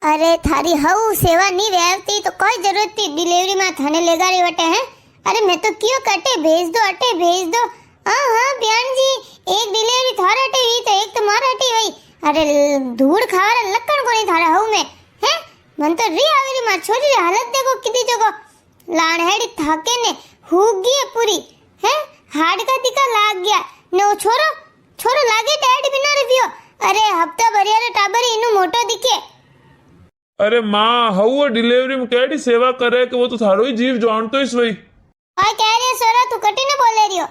अरे थारी हऊ सेवा नहीं वेवती तो कोई जरूरत थी डिलीवरी में थाने लेगाड़ी वटे हैं। अरे मैं तो क्यों कटे भेज दो अटे भेज दो। हाँ हाँ बयान जी एक डिलीवरी थारा अटे हुई तो एक तो मारा अटे हुई। अरे धूड़ खावर लक्कड़ को नहीं थारा हऊ में है मन तो री आवेरी मार छोरी री हालत देखो कितनी जगह लाण हेड़ी थाके ने हुग गई पूरी है हाड का दिका लाग गया ने वो छोरो छोरो लागे डैड बिना रिव्यू। अरे हफ्ता भरिया टाबरी इनु मोटो दिखे। अरे माँ हऊ डिलीवरी में केड़ी सेवा करे कि वो तो थारो ही जीव जानतो ही वही। हां कह रहे सोरा तू कटी ने बोले रियो।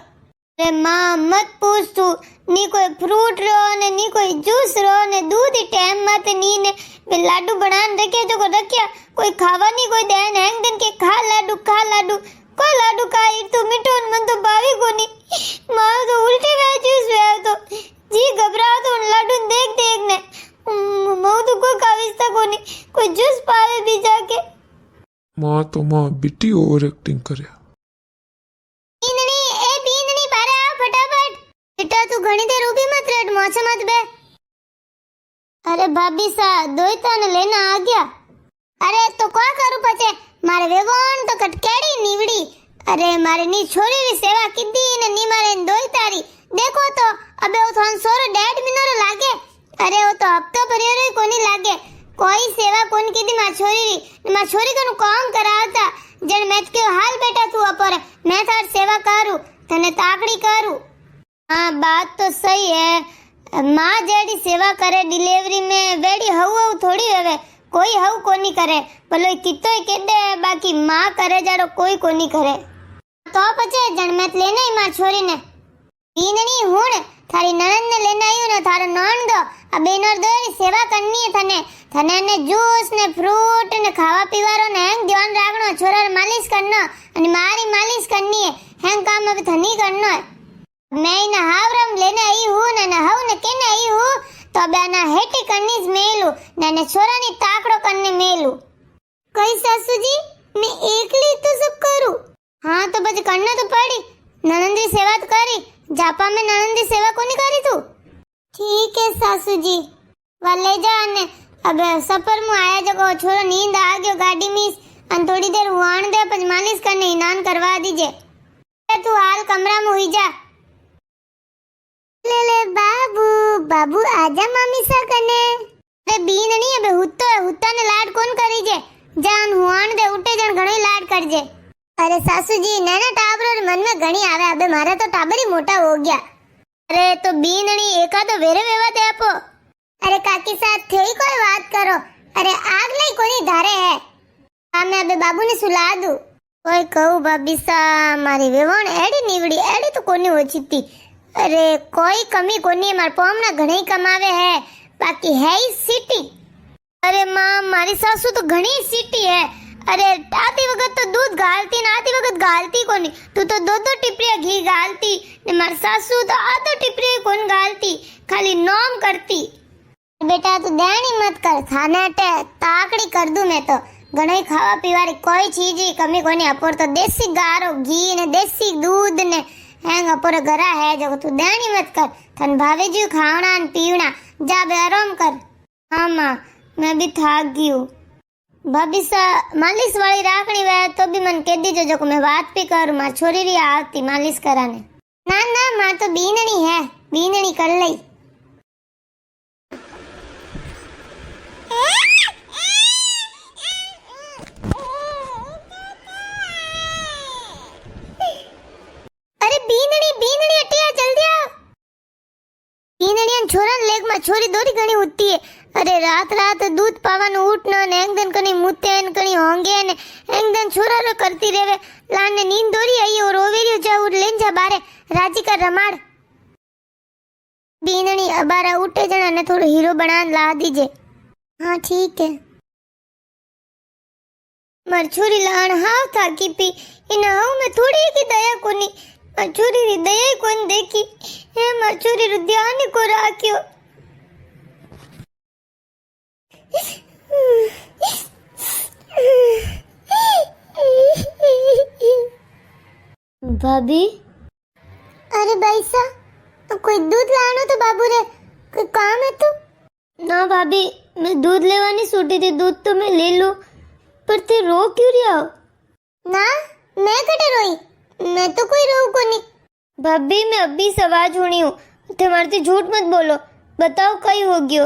अरे माँ मत पूछ तू नी कोई फ्रूट रो ने नी कोई जूस रो ने दूध ही टाइम मत नी ने बे लाडू बनान रखे जो को रखया कोई खावा नी कोई देन हैंग दिन के खा लाडू कोई लाडू का तू मिठो मन तो भावी कोनी मां तो उल्टी वे जूस वे तो जी घबराओ तो लाडू देख देख ने मऊ तो कोई काविस्ता कोनी कोई जूस पावे भी जाके। माँ तो माँ बिटी ओवर एक्टिंग करे। बींदनी बारे आओ फटाफट बेटा तू घणी देर ऊभी मत रेट मोछ मत बे। अरे भाभी सा दोईता ने लेना आ गया। अरे तो क्या करू पछे मारे वेवण तो कटकेड़ी नीवड़ी। अरे मारे नी छोरी री सेवा किदी ने नी मारे दोई तारी देखो तो अबे वो थान सोरो डेढ़ मिनट लागे। अरे वो तो हफ्ता भरियो कोनी लागे कोई सेवा कोन कीदी मा छोरी कनु काम करावता जण मैं के हाल बेटा तू अपर मैं थार सेवा करू तने ताकड़ी करू। हां बात तो सही है मां जेडी सेवा करे डिलीवरी में वेडी हऊ थोड़ी होवे कोई हऊ कोनी करे भलो कितोय केडे बाकी मां करे जाड़ो कोई कोनी करे तो पछे जण मैं लेने ही मार छोरी ने बीननी हुण थारी नणंद ने लेने आयो ने थारो नण दो आ बेनर दो री सेवा करनी है थने ने जूस ने फ्रूट ने खावा पीवारो ने हैंग ध्यान राखनो छोरा मालिश करनो अने मारी मालिश करनी है हैंग काम अब थनी करनो है। मैं ना हावरम लेने आई हूं ने हाउ ने केने आई हूं तो बेना हेटी करनी मेलू ने छोरा नी ताकड़ो करने मेलू। कई सासू जी मैं एकली तो सब करू। हां तो बज करना तो पड़ी ननंदी सेवा तो करी जापा में ननंदी सेवा कोनी करी तू। ठीक है सासू जी वाले जा ने अब सफर में आया जगो छोरो नींद आ गयो गाड़ी में अन थोड़ी देर हुआण दे पज मालिश करने स्नान करवा दीजे तू हाल कमरा में हुई जा। ले ले बाबू बाबू आजा मामी सा कने। अरे बीन नहीं अबे हुत्तो है हुत्ता ने लाड कौन करी जे जान हुआण दे उठे जण घणो लाड कर जे। अरे सासू जी नाना टाबरो मन में घणी आवे अबे मारा तो टाबर ही मोटा हो गया। अरे तो बीनणी एका तो वेरे वेवा दे आपो। अरे काकी साथ थे ही कोई बात करो। अरे आग लई कोनी धारे है हां मैं अबे बाबू ने सुला दू कोई कहू भाभी सा मारी वेवण एडी नीवड़ी एडी तो कोनी ओछीती। अरे कोई कमी कोनी मार पोम ना घणी कमावे है बाकी है ही सिटी। अरे मां मारी सासू तो घणी सिटी है। अरे आती वक्त तो दूध गालती ना आती वक्त गालती कोनी तू तो दो दो टिपरिया घी गालती ने मार सासू तो आधो टिपरिया कोन गालती खाली नोम करती। बेटा तू देनी मत कर खाने टे ताकड़ी कर दूं मैं तो घणे खावा पीवारी कोई चीज की कमी कोनी अपोर तो देसी गारो घी ने देसी दूध ने हैंग अपोर घरा है जो तू देनी मत कर थन भावे जी खावना न पीवना जा बे आराम कर। हां मां मैं भी थक गई हूं भाभी सा मालिश वाली राखनी वे तो भी मन कह दीजो जो मैं बात भी करूं मां छोरी री आती मालिश कराने। ना ना मां तो बीननी है बीननी कर लई। अरे बीननी बीननी हटिया जल्दी आ। बीननी छोरा लेग में छोरी दोरी घणी होती है। अरे रात रात दूध पावन उठनो ने एक दिन कनी मुते न कनी होंगे ने एक दिन छोरा रो करती रेवे लान ने नींद दोरी आई और रोवेरियो जा उठ लेन जा बारे राजी का रमाड़। बीननी अबारा उठे जना ने थोड़ा हीरो बना ला दीजे। हां ठीक है मर छोरी लान हाव था की पी इन हाव में थोड़ी की दया कोनी मर छोरी री दया कोन देखी हे मर छोरी रो ध्यान को राख्यो। भाभी अरे भाई सा तो कोई दूध लानो तो बाबू रे कोई काम है तो ना भाभी, मैं दूध लेवानी सूटी थी, दूध तो मैं ले लूं, पर ते रो क्यों रही हो? ना, मैं कटे रोई, मैं तो कोई रो को नहीं। भाभी मैं अभी सवाज हुई हूँ, तुम्हारे झूठ मत बोलो, बताओ कई हो गयो?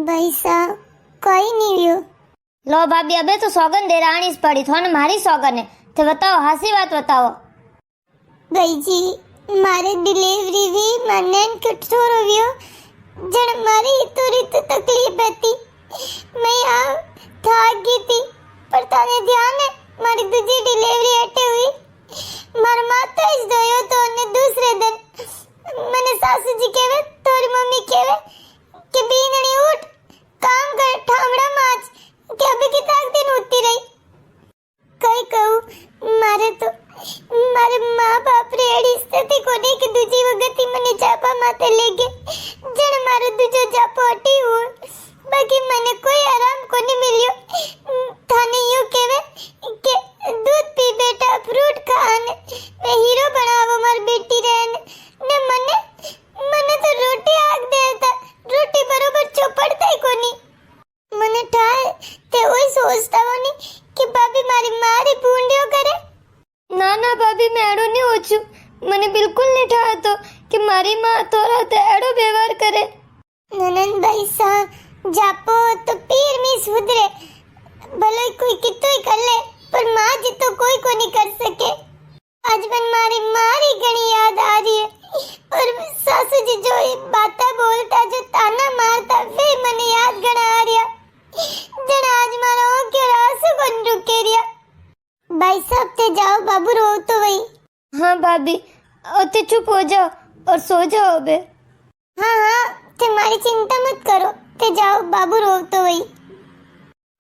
भाई साहब कई नहीं हुयो। लो भाभी अबे तो सौगन दे रानी पड़ी थोने मारी सौगन है, तो बताओ हासी बात बताओ। भाई जी मारे डिलीवरी भी मने कठो रोवियो जण मारी इतनी तो तकलीफ थी, मैं आ थक गई थी, पर ताने ध्यान है मारी दूसरी डिलीवरी हटे हुई, मार माता इस दोयो तो ने दूसरे दिन मैंने सासू जी केवे तोरी मम्मी केवे कि बीनड़ी उठ काम कर ठामड़ा माच कि अभी की ताक दिन उठती रही। कई कहूँ मारे तो मारे माँ बाप रे एड़ी स्थिति को नहीं कि दूजी वगत ही मने जापा माते ले गए जण मारो दूजो जापो हटी हुआ, बाकी मने कोई आराम को नहीं मिलियो। थाने यूं केवे के दूध पी बेटा फ्रूट खा ने मैं हीरो बनावो मार बेटी रहने ने मने मने तो रोटी आग देता, रोटी बरोबर चौपड़ता ही कोनी मने ठाए ते ओई सोचता होनी कि भाभी मारी मारी पूंडियो करे। ना ना भाभी मैं एड़ो नहीं होचू, मने बिल्कुल नहीं ठाए तो कि मारी माँ तोरा ते एड़ो व्यवहार करे। ननन भाई सा जापो तो पीर मी सुधरे, भले कोई कितो ही कर ले पर माँ जी तो कोई को नहीं कर सके। आज मन मारी मारी घनी याद आ रही है, और सासू जी जो बातें बोलता जो ताना मारता वे मने याद घना आ रहा जण आज मारा के रासु बन रुके रिया। भाई साहब ते जाओ बाबू रो तो वही। हाँ भाभी ओते चुप हो जाओ और सो जाओ बे। हाँ हाँ ते मारी चिंता मत करो, ते जाओ बाबू रो तो वही।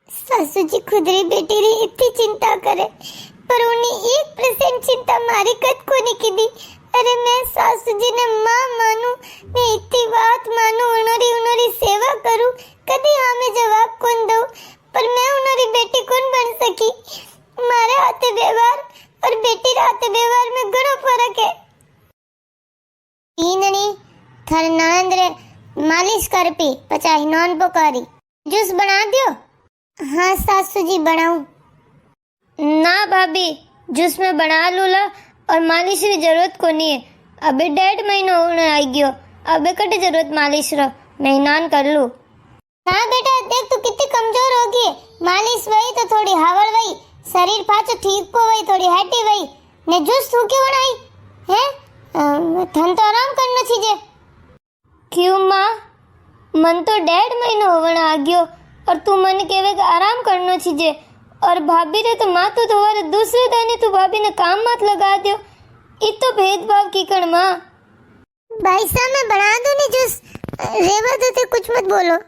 सासू जी खुद री बेटी री इतनी चिंता करे पर उन्हें 1% चिंता मारी कद को नहीं की दी। अरे मैं सासू जी ने माँ मानू, मैं इतनी बात मानू, उनरी सेवा करूं, कभी हाँ में जवाब कौन दो, पर मैं उनरी बेटी कौन बन सकी। मारे हाथे व्यवहार और बेटी रे हाथे व्यवहार में घणो फर्क है। ईननी थर नंदरे मालिश कर पी पचाई नॉन पोकारी जूस बना दियो। हाँ सासू जी बनाऊं। ना भाभी जूस में बना लूला और मालिश की जरूरत को नहीं है, अबे 1.5 महीना होने आई गयो, अबे कटे जरूरत मालिश रो, मैं नान कर लूं। हाँ बेटा देख तू कितनी कमजोर होगी, मालिश वही तो थोड़ी हावड़ वही, शरीर पाछो ठीक पो वही थोड़ी हटी वही ने जूस तू क्यों बनाई है? थन तो आराम करना चाहिए। क्यों माँ मन तो 1.5 महीना होने आ गयो और तू मन केवे आराम करना चाहिए, और भाभी रे तो माँ तो तुम्हारे दूसरे दिन तू भाभी ने काम मत लगा दियो, इतो भेदभाव की कर माँ। भाई साहब मैं बना दूं नहीं जूस, रेवा तो कुछ मत बोलो।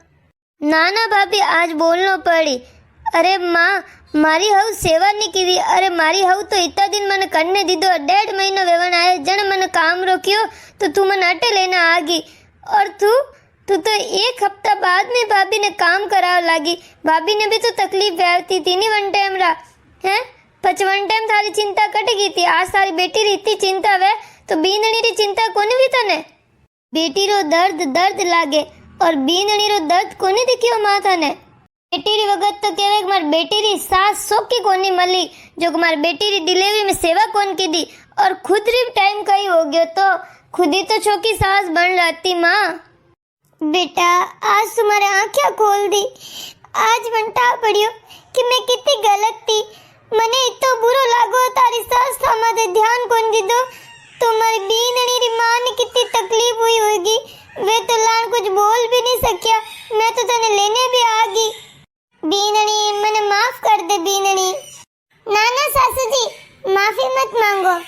ना ना भाभी आज बोलना पड़ी। अरे माँ मारी हऊ सेवा नहीं की, अरे मारी हऊ तो इतना दिन मैंने करने दी दो, 1.5 महीना वेवन आए जन मैंने काम रोकियो तो तू मन अटे लेना आ गई, और तू तो 1 हफ्ता बाद में भाभी ने काम कराव लागी। भाभी ने भी तो तकलीफ व्यापती थी नहीं वन टाइम रा हैं, पच वन टाइम थारी चिंता कट गई थी, आज सारी बेटी री इतनी चिंता वे तो बींदणी री चिंता कोनी भी तने। बेटी रो दर्द लागे और बींदणी रो दर्द कोनी दिखियो माथा ने। बेटी री वगत तो केवे मार बेटी री सास सोकी कोनी मली जो मार बेटी री डिलीवरी में सेवा कोन की दी, और खुद री टाइम कई हो गयो तो खुद ही तो छोकी सास बन जाती माँ। बेटा आज तुम्हारे आंखें खोल दी, आज मनता पड़ियो कि मैं कितनी गलत थी, मने इतो बुरो लागो तारी सास हमारे ध्यान कोन दी दो, तुम्हारी बीनणी री मां ने कितनी तकलीफ हुई होगी, वे तो लान कुछ बोल भी नहीं सकिया, मैं तो तने लेने भी आ गई। बीनणी मने माफ कर दे बीनणी। ना ना सासू जी माफी मत मांगो,